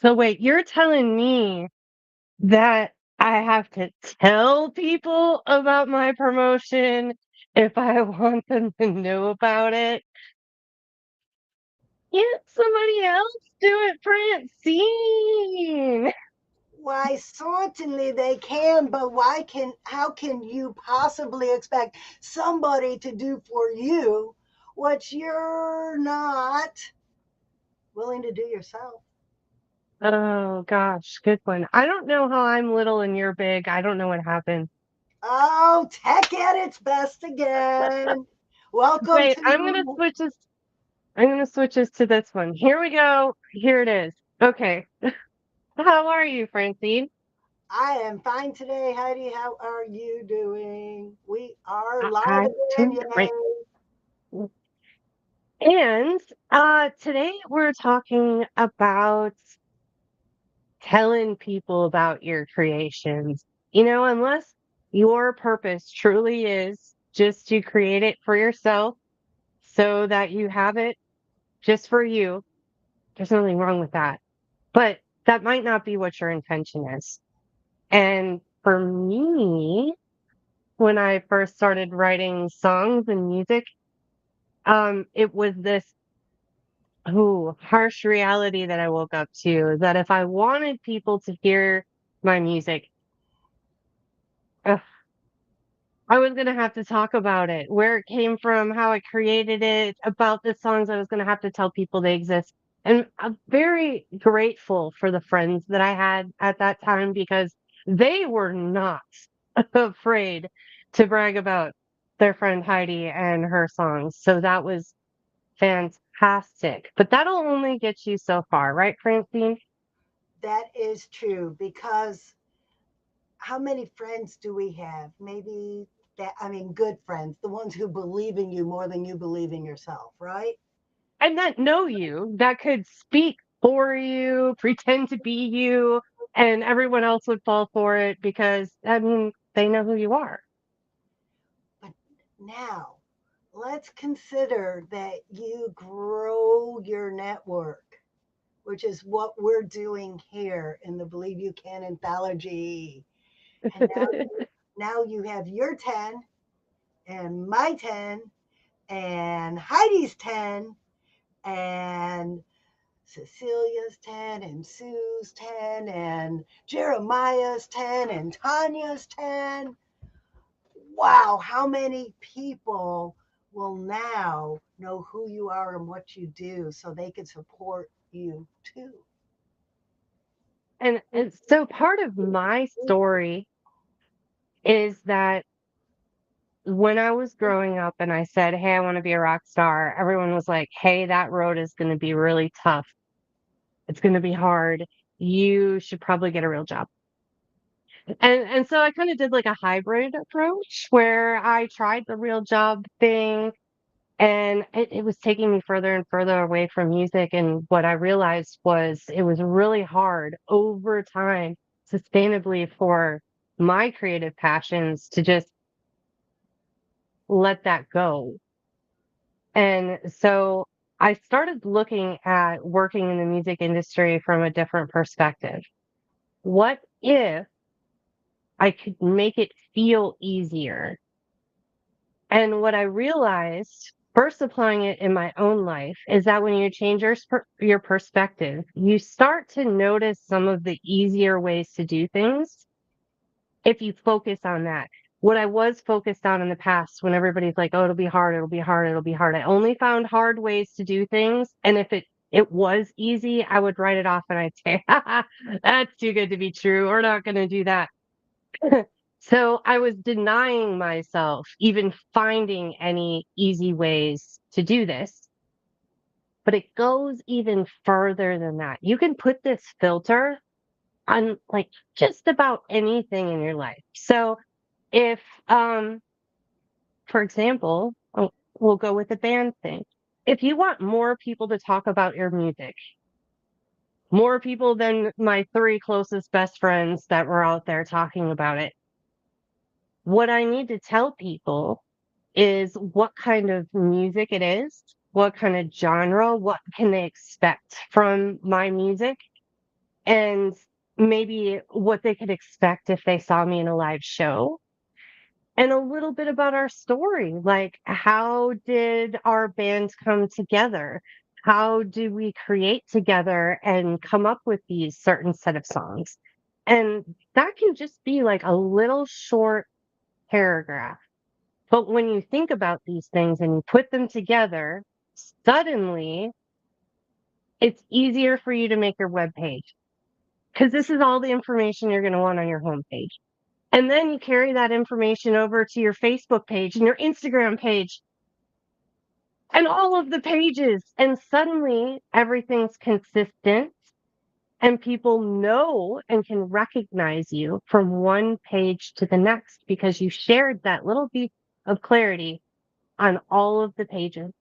So wait, you're telling me that I have to tell people about my promotion if I want them to know about it? Can't somebody else do it, Francine? Why, certainly they can, but how can you possibly expect somebody to do for you what you're not willing to do yourself? Oh gosh, good one. I don't know how I'm little and you're big. I don't know what happened. Oh, tech at its best again. Welcome Wait, to. I'm gonna switch us to this one. Here we go. Here it is. Okay. How are you, Francine? I am fine today, Heidi. How are you doing? We are live I'm again. doing great. Yay. And today we're talking about telling people about your creations. Unless your purpose truly is just to create it for yourself so that you have it just for you, there's nothing wrong with that. But that might not be what your intention is. And for me, when I first started writing songs and music, it was this harsh reality that I woke up to is that if I wanted people to hear my music, ugh, I was going to have to talk about it, where it came from, how I created it, about the songs. I was going to have to tell people they exist. And I'm very grateful for the friends that I had at that time because they were not afraid to brag about their friend Heidi and her songs. So that was fantastic. But that'll only get you so far, right, Francine? That is true because how many friends do we have? Maybe good friends, the ones who believe in you more than you believe in yourself, right? And that know you, that could speak for you, pretend to be you, and everyone else would fall for it because, I mean, they know who you are. But now let's consider that you grow your network, which is what we're doing here in the Believe You Can anthology. And now you have your 10 and my 10 and Heidi's 10 and Cecilia's 10 and Sue's 10 and Jeremiah's 10 and Tanya's 10. Wow, how many people will now know who you are and what you do so they can support you too? And so part of my story is that when I was growing up and I said, "Hey, I want to be a rock star," everyone was like, "Hey, that road is going to be really tough. It's going to be hard. You should probably get a real job." And so I kind of did like a hybrid approach where I tried the real job thing and it was taking me further and further away from music. And what I realized was it was really hard over time, sustainably for my creative passions to just let that go. And so I started looking at working in the music industry from a different perspective. What if I could make it feel easier? And what I realized, first applying it in my own life, is that when you change your perspective, you start to notice some of the easier ways to do things if you focus on that. What I was focused on in the past, when everybody's like, "Oh, it'll be hard, it'll be hard, it'll be hard," I only found hard ways to do things, and if it was easy, I would write it off and I'd say, "That's too good to be true. We're not going to do that." So I was denying myself even finding any easy ways to do this. But it goes even further than that. You can put this filter on like just about anything in your life. So if, for example, we'll go with the band thing. If you want more people to talk about your music, more people than my three closest best friends that were out there talking about it, what I need to tell people is what kind of music it is, what kind of genre, what can they expect from my music, and maybe what they could expect if they saw me in a live show, and a little bit about our story. Like, how did our band come together? How do we create together and come up with these certain set of songs? And that can just be like a little short paragraph. But when you think about these things and you put them together, suddenly it's easier for you to make your web page because this is all the information you're going to want on your homepage. And then you carry that information over to your Facebook page and your Instagram page and all of the pages. And suddenly everything's consistent and people know and can recognize you from one page to the next because you shared that little bit of clarity on all of the pages.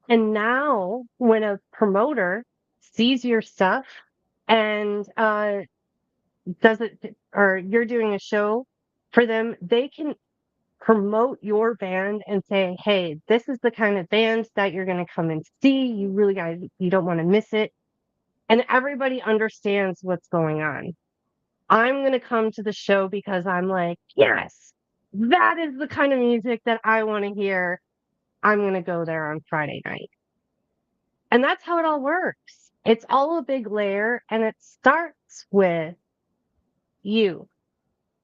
And now when a promoter sees your stuff and does it, or you're doing a show for them, they can promote your band and say, hey, this is the kind of band that you're going to come and see. You really guys, you don't want to miss it. And everybody understands what's going on. I'm going to come to the show because I'm like, yes, that is the kind of music that I want to hear. I'm going to go there on Friday night. And that's how it all works. It's all a big layer, and it starts with you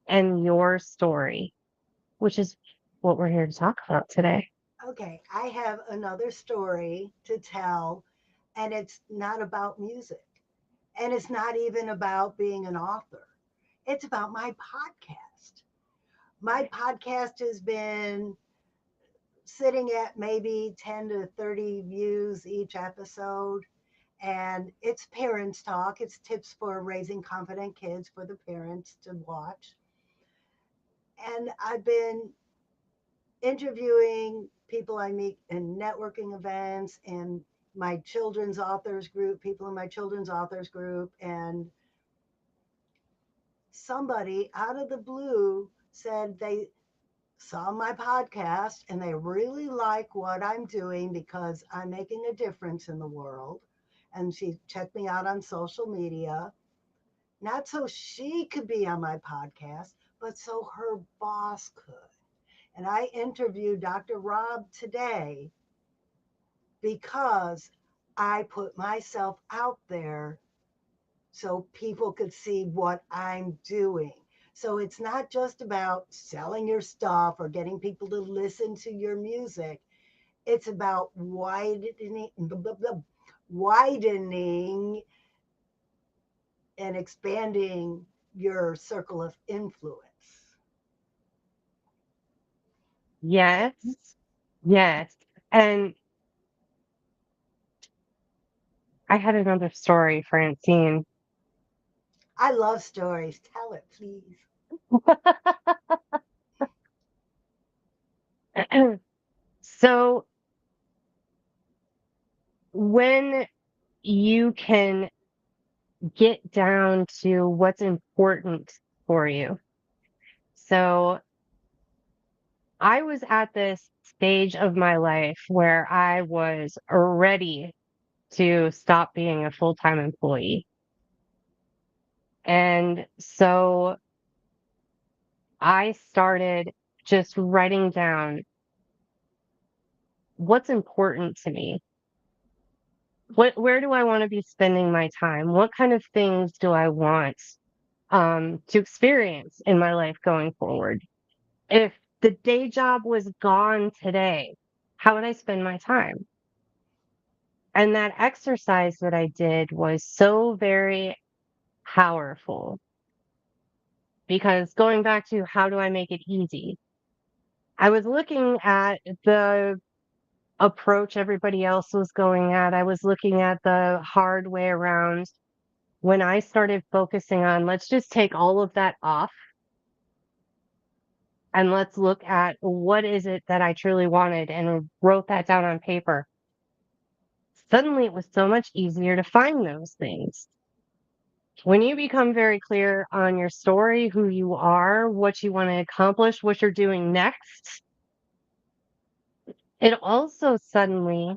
and your story, which is what we're here to talk about today. Okay, I have another story to tell, and it's not about music, and it's not even about being an author. It's about my podcast. My podcast has been sitting at maybe 10 to 30 views each episode. And it's parents talk. It's tips for raising confident kids for the parents to watch. And I've been interviewing people I meet in networking events and my children's authors group, people in my children's authors group. And somebody out of the blue said they saw my podcast and they really like what I'm doing because I'm making a difference in the world. And she checked me out on social media, not so she could be on my podcast, but so her boss could. And I interviewed Dr. Rob today because I put myself out there so people could see what I'm doing. So it's not just about selling your stuff or getting people to listen to your music. It's about widening and expanding your circle of influence. Yes, yes. And I had another story, Francine. I love stories. Tell it, please. So when you can get down to what's important for you. So I was at this stage of my life where I was ready to stop being a full-time employee. And so I started just writing down what's important to me. Where do I want to be spending my time? What kind of things do I want to experience in my life going forward? If the day job was gone today, how would I spend my time? And that exercise that I did was so very powerful because going back to how do I make it easy? I was looking at the approach everybody else was going at. I was looking at the hard way around. When I started focusing on, let's just take all of that off and let's look at what is it that I truly wanted and wrote that down on paper. Suddenly it was so much easier to find those things. When you become very clear on your story, who you are, what you want to accomplish, what you're doing next, it also suddenly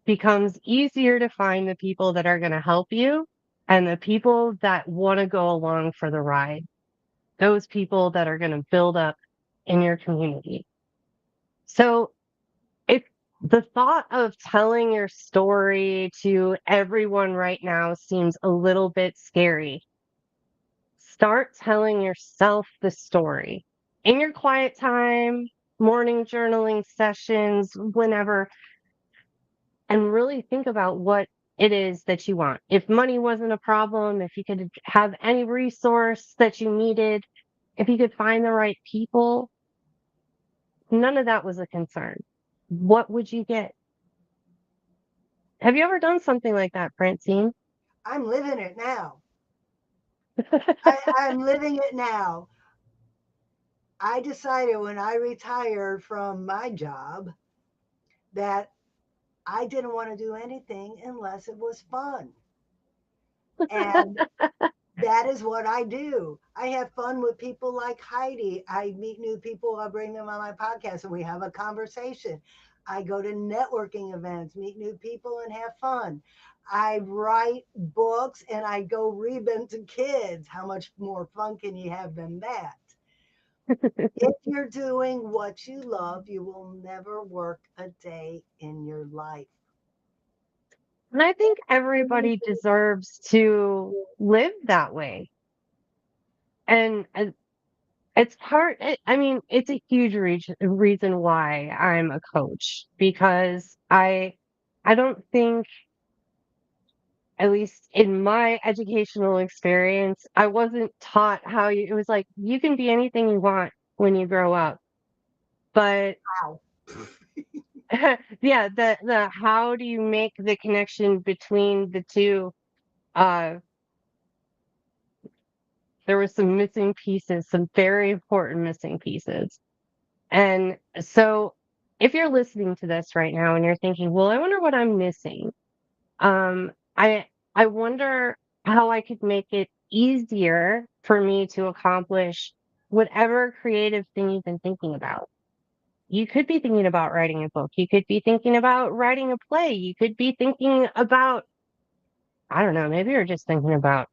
becomes easier to find the people that are going to help you and the people that want to go along for the ride. Those people that are going to build up in your community. So if the thought of telling your story to everyone right now seems a little bit scary, start telling yourself the story in your quiet time, morning journaling sessions, whenever, and really think about what it is that you want. If money wasn't a problem, if you could have any resource that you needed, if you could find the right people, none of that was a concern. What would you get? Have you ever done something like that, Francine? I'm living it now. I'm living it now. I decided when I retired from my job that I didn't want to do anything unless it was fun. And that is what I do. I have fun with people like Heidi. I meet new people, I bring them on my podcast, and we have a conversation. I go to networking events, meet new people, and have fun. I write books and I go read them to kids. How much more fun can you have than that? If you're doing what you love, you will never work a day in your life. And I think everybody deserves to live that way. And it's part, I mean, it's a huge reason why I'm a coach because I don't think, at least in my educational experience, I wasn't taught how you, it was like, you can be anything you want when you grow up. But Wow. yeah, the how do you make the connection between the two? Uh, there were some missing pieces, some very important missing pieces. And so if you're listening to this right now and you're thinking, well, I wonder what I'm missing. Um, I I wonder how I could make it easier for me to accomplish whatever creative thing you've been thinking about. You could be thinking about writing a book. You could be thinking about writing a play. You could be thinking about, I don't know, maybe you're just thinking about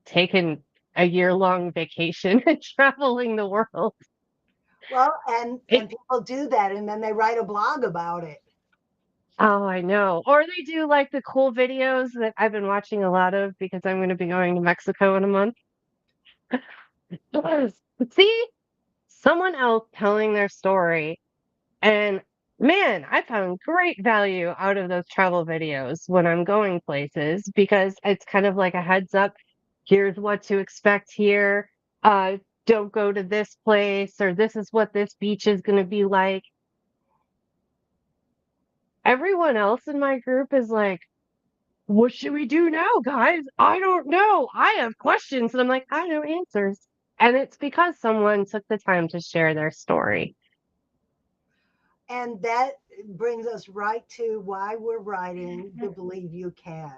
taking a year-long vacation and traveling the world. Well, and people do that and then they write a blog about it. Oh, I know. Or they do like the cool videos that I've been watching a lot of because I'm going to be going to Mexico in a month. See someone else telling their story. And man, I found great value out of those travel videos when I'm going places because it's kind of like a heads up. Here's what to expect here. Uh, don't go to this place, or this is what this beach is going to be like. Everyone else in my group is like, what should we do now, guys? I don't know. I have questions. And I'm like, I know answers. And it's because someone took the time to share their story. And that brings us right to why we're writing the Believe You Can.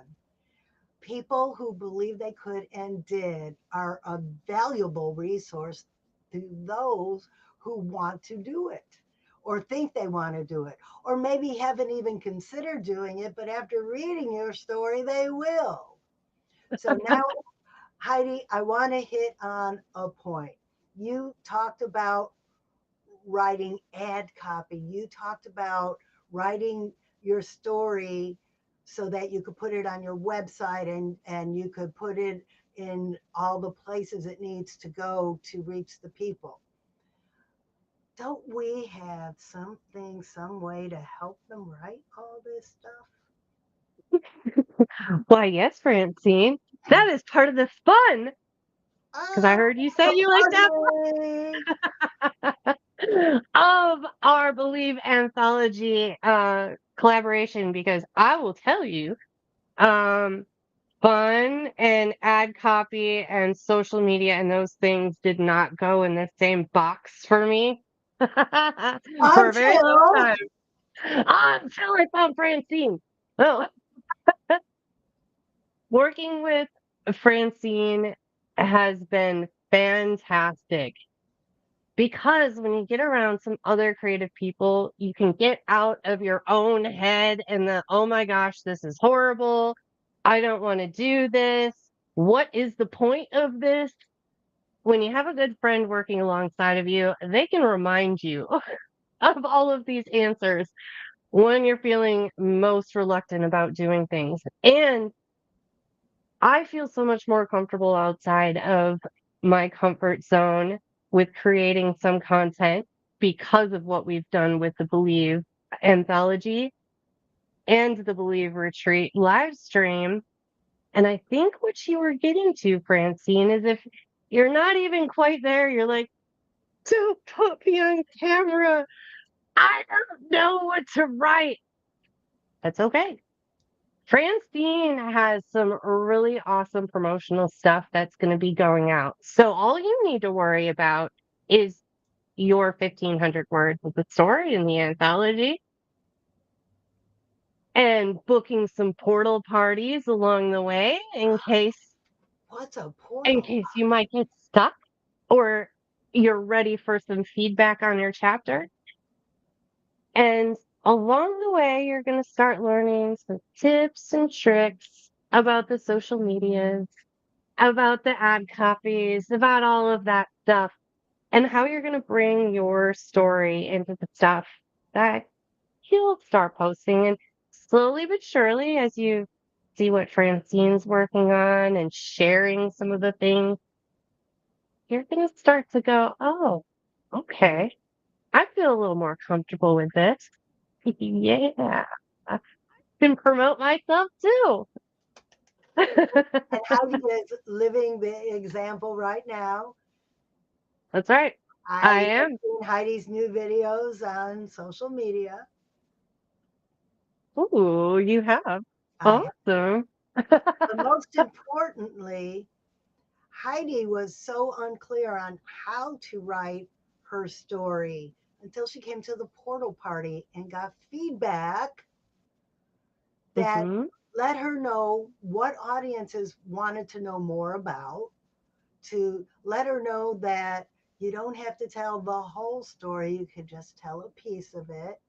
People who believe they could and did are a valuable resource to those who want to do it or think they want to do it, or maybe haven't even considered doing it, but after reading your story, they will. So now, Heidi, I want to hit on a point. You talked about writing ad copy. You talked about writing your story so that you could put it on your website and you could put it in all the places it needs to go to reach the people. Don't we have something, some way to help them write all this stuff? Why, yes, Francine. That is part of the fun. Because I Ah, heard you say you like to have party. of our Believe anthology collaboration because I will tell you, um, fun and ad copy and social media and those things did not go in the same box for me for a very long Until time until I found Francine. Well, working with Francine has been fantastic because when you get around some other creative people, you can get out of your own head and the, oh my gosh, this is horrible. I don't want to do this. What is the point of this? When you have a good friend working alongside of you, they can remind you of all of these answers when you're feeling most reluctant about doing things. And I feel so much more comfortable outside of my comfort zone with creating some content because of what we've done with the Believe anthology and the Believe Retreat live stream. And I think what you were getting to, Francine, is if you're not even quite there, you're like, don't put me on camera. I don't know what to write. That's okay. Francine has some really awesome promotional stuff that's going to be going out. So all you need to worry about is your 1,500 words of the story in the anthology and booking some portal parties along the way What's a in portal? case you might get stuck or you're ready for some feedback on your chapter. And along the way, you're going to start learning some tips and tricks about the social medias, about the ad copies, about all of that stuff, and how you're going to bring your story into the stuff that you'll start posting. And slowly but surely, as you see what Francine's working on and sharing some of the things, you're going to start to go, oh, okay, I feel a little more comfortable with this. Yeah, I can promote myself too. And Heidi is living the example right now. That's right. I I have am. seen Heidi's new videos on social media. Ooh, you have. I have. Awesome. But most importantly, Heidi was so unclear on how to write her story until she came to the portal party and got feedback that Hmm. let her know what audiences wanted to know more about, to let her know that you don't have to tell the whole story, you could just tell a piece of it.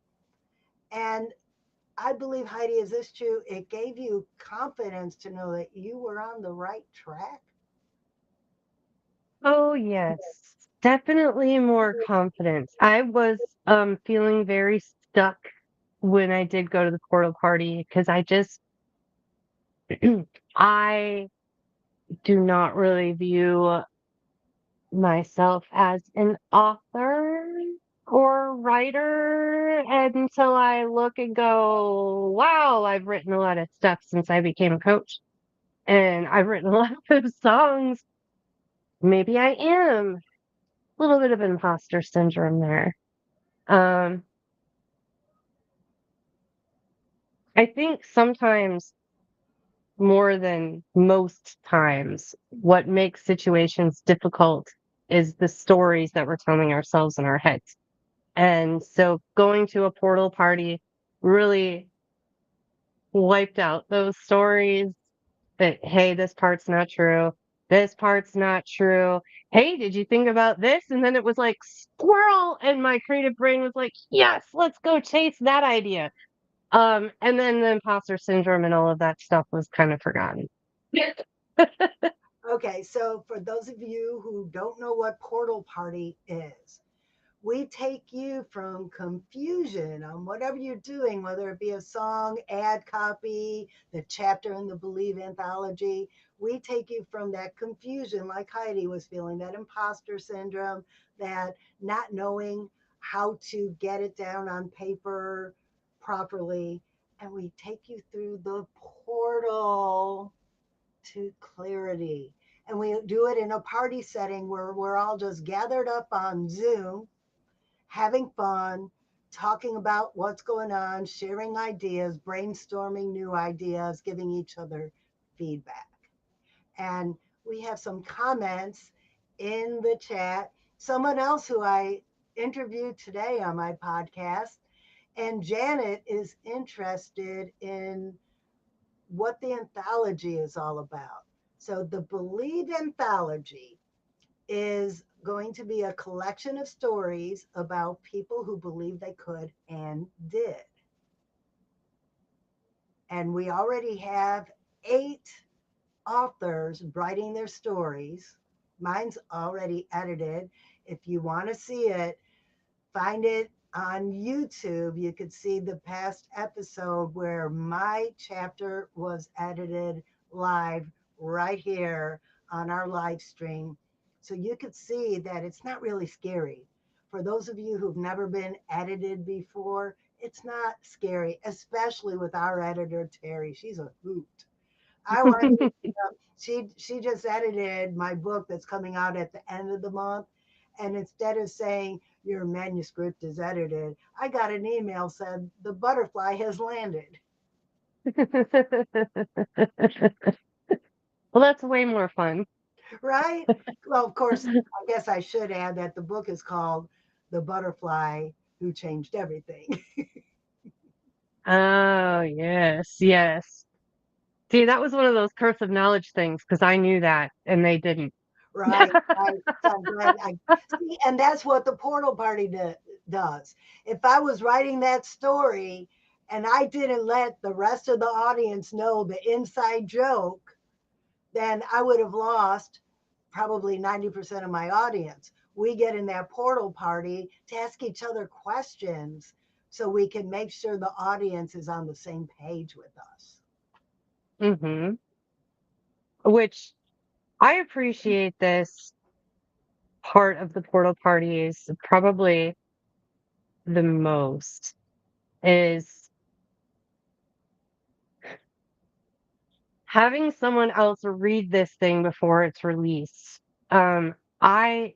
And I believe, Heidi, is this true? It gave you confidence to know that you were on the right track. Oh, yes. Definitely more confidence. I was feeling very stuck when I did go to the portal party because I just I do not really view myself as an author or writer until I look and go, wow, I've written a lot of stuff since I became a coach. And I've written a lot of songs. Maybe I am a little bit of imposter syndrome there. Um, I think sometimes more than most times, what makes situations difficult is the stories that we're telling ourselves in our heads. And so going to a portal party really wiped out those stories that, hey, this part's not true. This part's not true. Hey, did you think about this? And then it was like squirrel. And my creative brain was like, yes, let's go chase that idea. And then the imposter syndrome and all of that stuff was kind of forgotten. Okay, so for those of you who don't know what portal party is, we take you from confusion on whatever you're doing, whether it be a song, ad copy, the chapter in the Believe anthology. We take you from that confusion, like Heidi was feeling, that imposter syndrome, that not knowing how to get it down on paper properly. And we take you through the portal to clarity. And we do it in a party setting where we're all just gathered up on Zoom, having fun, talking about what's going on, sharing ideas, brainstorming new ideas, giving each other feedback. And we have some comments in the chat. Someone else who I interviewed today on my podcast, and Janet is interested in what the anthology is all about. So, the Believe anthology is going to be a collection of stories about people who believed they could and did. And we already have 8 authors writing their stories. Mine's already edited. If you want to see it, find it on YouTube. You could see the past episode where my chapter was edited live right here on our live stream. So you could see that it's not really scary. For those of you who've never been edited before, it's not scary, especially with our editor, Terry. She's a hoot. I want to she just edited my book that's coming out at the end of the month, and instead of saying your manuscript is edited, I got an email said the butterfly has landed. Well, that's way more fun. Right? Well, of course, I guess I should add that the book is called The Butterfly Who Changed Everything. Oh, yes, yes. See, that was one of those curse of knowledge things because I knew that and they didn't. Right, right. So I'm glad I see, and that's what the portal party does. If I was writing that story and I didn't let the rest of the audience know the inside joke, then I would have lost probably 90% of my audience. We get in that portal party to ask each other questions so we can make sure the audience is on the same page with us. Hmm. Which I appreciate this part of the portal parties probably the most is having someone else read this thing before it's released. I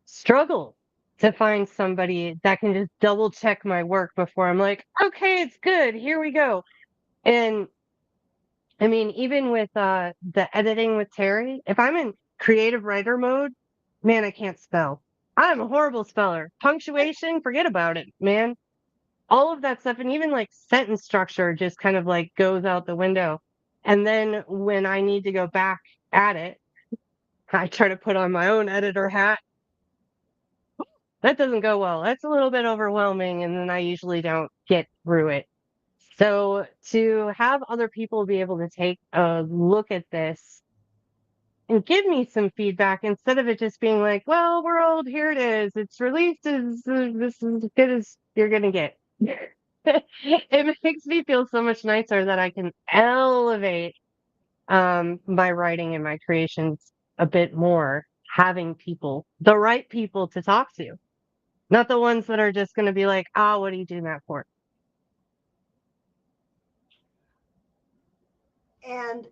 struggle to find somebody that can just double check my work before I'm like, okay, it's good. Here we go. And I mean, even with the editing with Terry, if I'm in creative writer mode, man, I can't spell. I'm a horrible speller. Punctuation, forget about it, man. All of that stuff, and even like sentence structure just kind of like goes out the window. And then when I need to go back at it, I try to put on my own editor hat. That doesn't go well. That's a little bit overwhelming, and then I usually don't get through it. So to have other people be able to take a look at this and give me some feedback instead of it just being like, well, we're old, here it is. It's released as this is as good as you're gonna get. It makes me feel so much nicer that I can elevate my writing and my creations a bit more, having people, the right people to talk to, not the ones that are just gonna be like, ah, what are you doing that for? And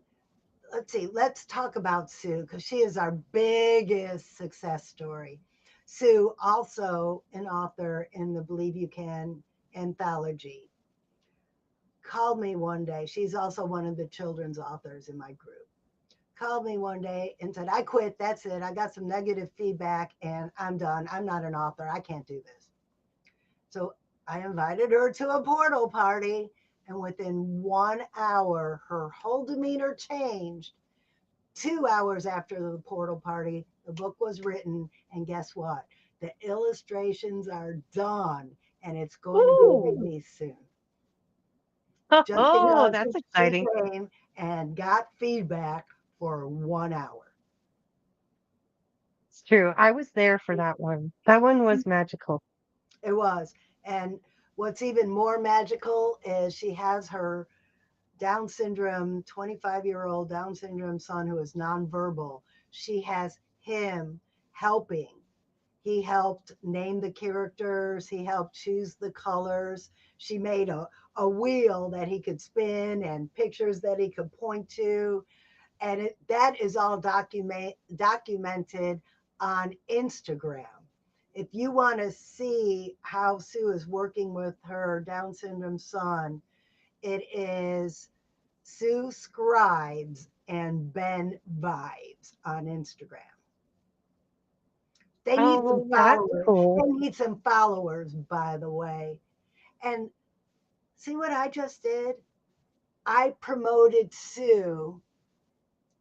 let's see, let's talk about Sue because she is our biggest success story. Sue, also an author in the Believe You Can anthology, called me one day. She's also one of the children's authors in my group. Called me one day and said, I quit. That's it. I got some negative feedback and I'm done. I'm not an author. I can't do this. So I invited her to a portal party. And within 1 hour, her whole demeanor changed. 2 hours after the portal party, the book was written. And guess what? The illustrations are done and it's going to be Ooh, released soon. Just oh, because that's she exciting. came and got feedback for 1 hour. It's true. I was there for that one. That one was magical. It was. And what's even more magical is she has her Down syndrome, 25-year-old Down syndrome son who is nonverbal. She has him helping. He helped name the characters, he helped choose the colors. She made a wheel that he could spin and pictures that he could point to. And that is all documented on Instagram. If you want to see how Sue is working with her Down syndrome son, it is Sue Scribes and Ben Vibes on Instagram. They need some Oh, that's followers. cool. They need some followers, by the way. And see what I just did? I promoted Sue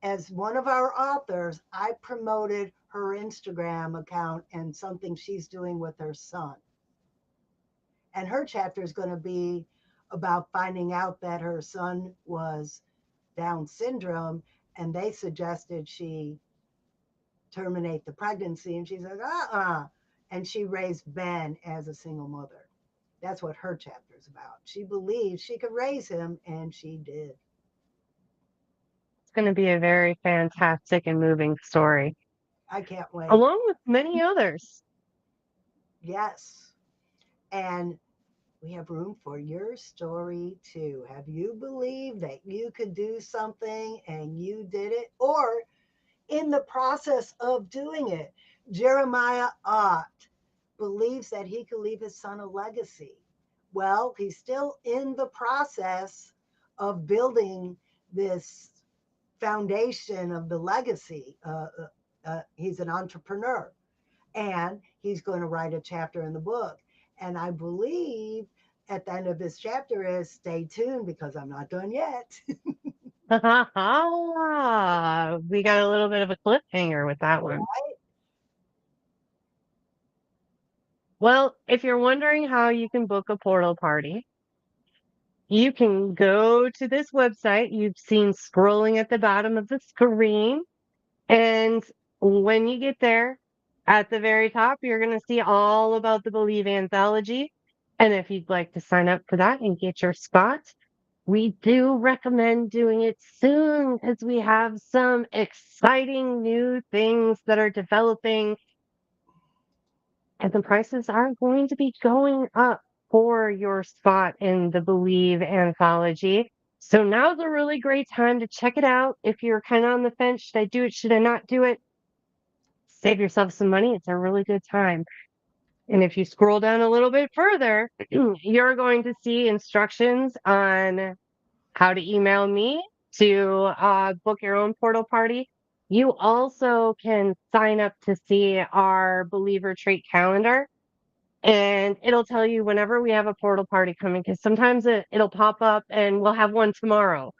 as one of our authors. I promoted her Instagram account and something she's doing with her son. And her chapter is going to be about finding out that her son was Down syndrome, and they suggested she terminate the pregnancy. And she's like, and she raised Ben as a single mother. That's what her chapter is about. She believes she could raise him, and she did. It's going to be a very fantastic and moving story, I can't wait. along with many others. Yes. And we have room for your story too. Have you believed that you could do something and you did it? Or in the process of doing it, Jeremiah Ott believes that he could leave his son a legacy. Well, he's still in the process of building this foundation of the legacy. He's an entrepreneur and he's going to write a chapter in the book. And I believe at the end of this chapter is stay tuned because I'm not done yet. We got a little bit of a cliffhanger with that one. Well, if you're wondering how you can book a portal party, you can go to this website you've seen scrolling at the bottom of the screen. And when you get there, at the very top, you're going to see all about the Believe anthology. And if you'd like to sign up for that and get your spot, we do recommend doing it soon because we have some exciting new things that are developing and the prices are going to be going up for your spot in the Believe anthology. So now's a really great time to check it out. If you're kind of on the fence, should I do it? Should I not do it? Save yourself some money. It's a really good time. And if you scroll down a little bit further, you're going to see instructions on how to email me to book your own portal party. You also can sign up to see our Believer Trait calendar, and it'll tell you whenever we have a portal party coming because sometimes it'll pop up and we'll have one tomorrow.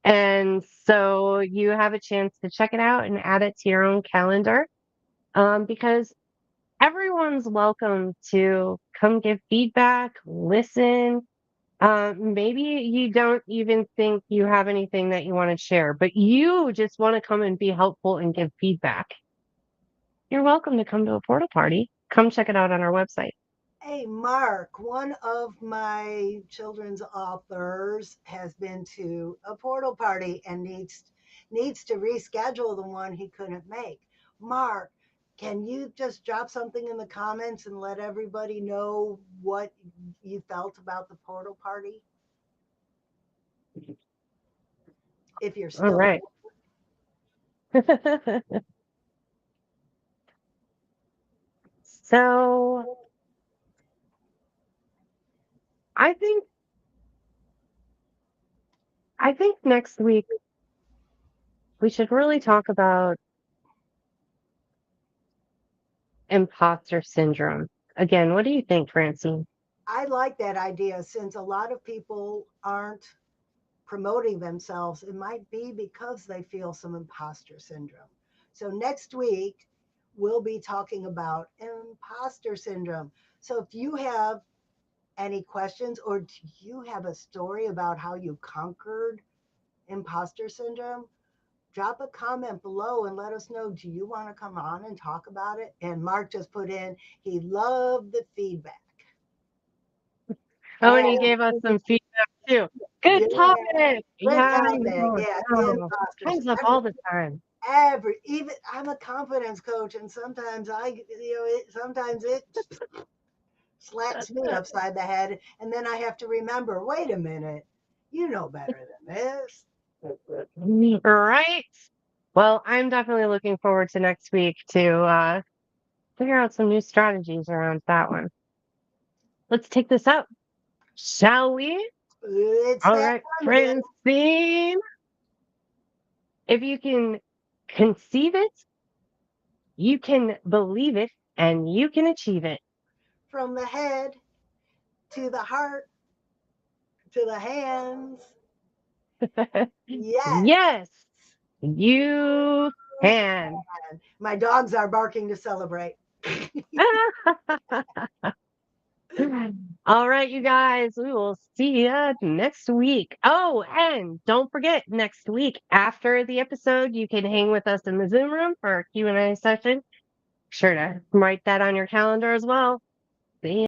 And so you have a chance to check it out and add it to your own calendar because everyone's welcome to come give feedback, listen. Maybe you don't even think you have anything that you want to share, but you just want to come and be helpful and give feedback. You're welcome to come to a portal party. Come check it out on our website. Hey, Mark, one of my children's authors has been to a portal party and needs to reschedule the one he couldn't make. Mark, can you just drop something in the comments and let everybody know what you felt about the portal party? If you're All still right. So I think I think next week we should really talk about imposter syndrome. Again, what do you think, Francine? I like that idea since a lot of people aren't promoting themselves, it might be because they feel some imposter syndrome. So next week, we'll be talking about imposter syndrome. So if you have any questions or do you have a story about how you conquered imposter syndrome, drop a comment below and let us know. Do you want to come on and talk about it? And Mark just put in, he loved the feedback. Oh, and he And gave us some feedback too. yeah, Good topic. good Yeah, topic. no, Yeah, no. imposters. Comes up all the time. Even I'm a confidence coach, and sometimes sometimes it slaps me upside the head, and then I have to remember. Wait a minute, you know better than this. Right. Well, I'm definitely looking forward to next week to figure out some new strategies around that one. Let's take this up, shall we? It's All that right, time again. Francine. If you can conceive it, you can believe it, and you can achieve it. From the head to the heart to the hands. Yes. Yes, you can. My dogs are barking to celebrate. All right, you guys, we will see you next week. Oh, and don't forget, next week after the episode, you can hang with us in the Zoom room for a Q&A session. Sure to write that on your calendar as well.